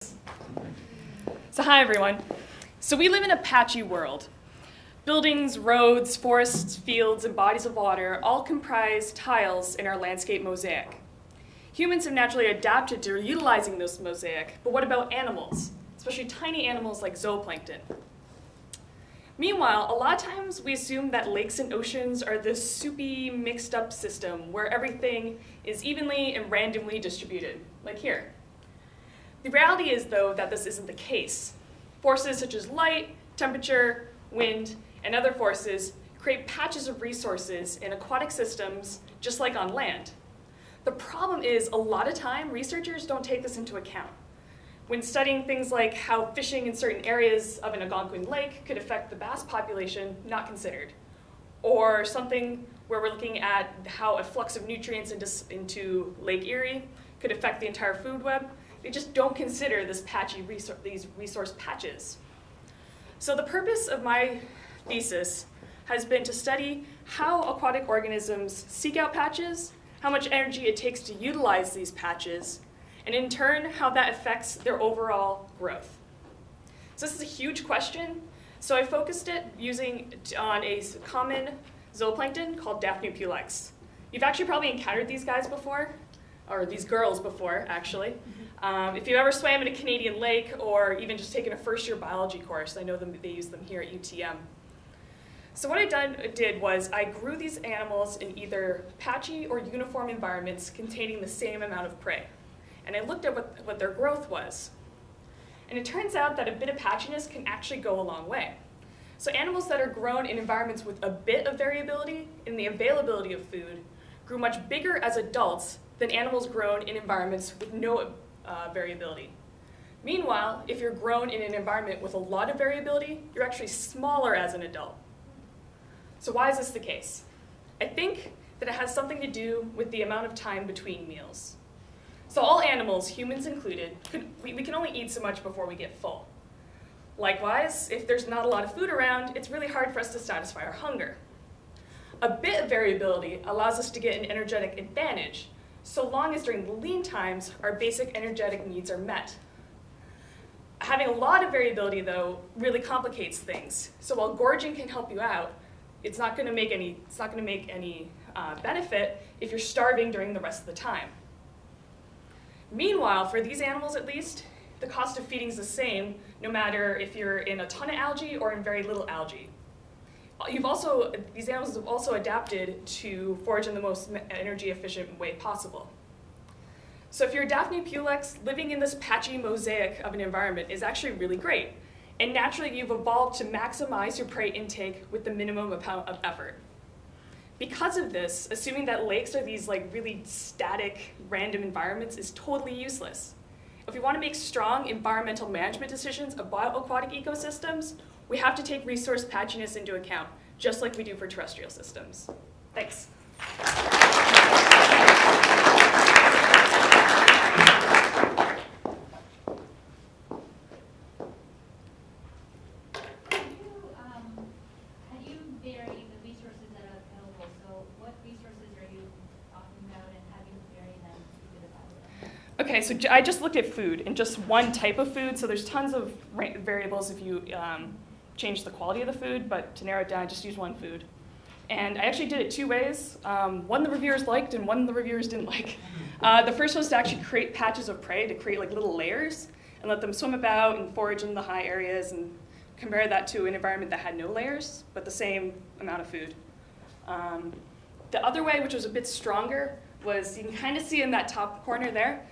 So hi everyone. So we live in a patchy world. Buildings, roads, forests, fields, and bodies of water all comprise tiles in our landscape mosaic. Humans have naturally adapted to utilizing this mosaic, but what about animals, especially tiny animals like zooplankton? Meanwhile, a lot of times we assume that lakes and oceans are this soupy, mixed up system where everything is evenly and randomly distributed, like here. The reality is, though, that this isn't the case. Forces such as light, temperature, wind, and other forces create patches of resources in aquatic systems just like on land. The problem is, a lot of time, researchers don't take this into account. When studying things like how fishing in certain areas of an Algonquin lake could affect the bass population, not considered. Or something where we're looking at how a flux of nutrients into Lake Erie could affect the entire food web, they just don't consider these resource patches. So the purpose of my thesis has been to study how aquatic organisms seek out patches, how much energy it takes to utilize these patches, and in turn, how that affects their overall growth. So this is a huge question, so I focused it on a common zooplankton called Daphne-pulex. You've actually probably encountered these guys before, or these girls before, actually. If you've ever swam in a Canadian lake or even just taken a first-year biology course, I know they use them here at UTM. So what I did was I grew these animals in either patchy or uniform environments containing the same amount of prey. And I looked at what their growth was. And it turns out that a bit of patchiness can actually go a long way. So animals that are grown in environments with a bit of variability in the availability of food grew much bigger as adults than animals grown in environments with no variability. Meanwhile, if you're grown in an environment with a lot of variability, you're actually smaller as an adult. So why is this the case? I think that it has something to do with the amount of time between meals. So all animals, humans included, we can only eat so much before we get full. Likewise, if there's not a lot of food around, it's really hard for us to satisfy our hunger. A bit of variability allows us to get an energetic advantage, so long as during the lean times, our basic energetic needs are met. Having a lot of variability, though, really complicates things. So while gorging can help you out, it's not going to make any benefit if you're starving during the rest of the time. Meanwhile, for these animals at least, the cost of feeding is the same, no matter if you're in a ton of algae or in very little algae. These animals have also adapted to forage in the most energy efficient way possible. So if you're a Daphne-pulex, living in this patchy mosaic of an environment is actually really great. And naturally, you've evolved to maximize your prey intake with the minimum amount of effort. Because of this, assuming that lakes are these really static, random environments is totally useless. If we want to make strong environmental management decisions about aquatic ecosystems, we have to take resource patchiness into account, just like we do for terrestrial systems. Thanks. How do you vary the resources that are available? So what resources are you talking about and how do you vary them to the value? Okay, so I just looked at food and just one type of food, so there's tons of variables if you change the quality of the food, but to narrow it down, I just used one food. And I actually did it two ways. One the reviewers liked and one the reviewers didn't like. The first was to actually create patches of prey, to create little layers and let them swim about and forage in the high areas and compare that to an environment that had no layers, but the same amount of food. The other way, which was a bit stronger, was you can kind of see in that top corner there,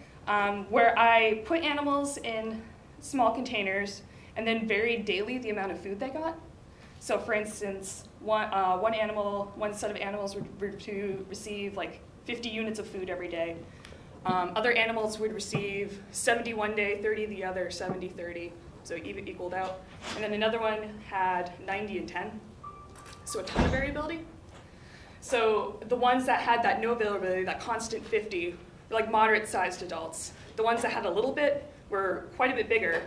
where I put animals in small containers and then varied daily the amount of food they got. So for instance, one set of animals would receive 50 units of food every day. Other animals would receive 70 one day, 30 the other, 70, 30, so even equaled out. And then another one had 90 and 10, so a ton of variability. So the ones that had that no availability, that constant 50, were moderate-sized adults. The ones that had a little bit were quite a bit bigger,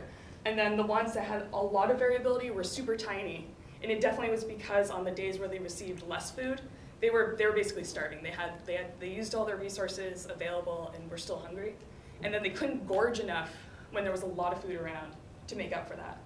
and then the ones that had a lot of variability were super tiny. And it definitely was because on the days where they received less food, they were basically starving. They used all their resources available and were still hungry. And then they couldn't gorge enough when there was a lot of food around to make up for that.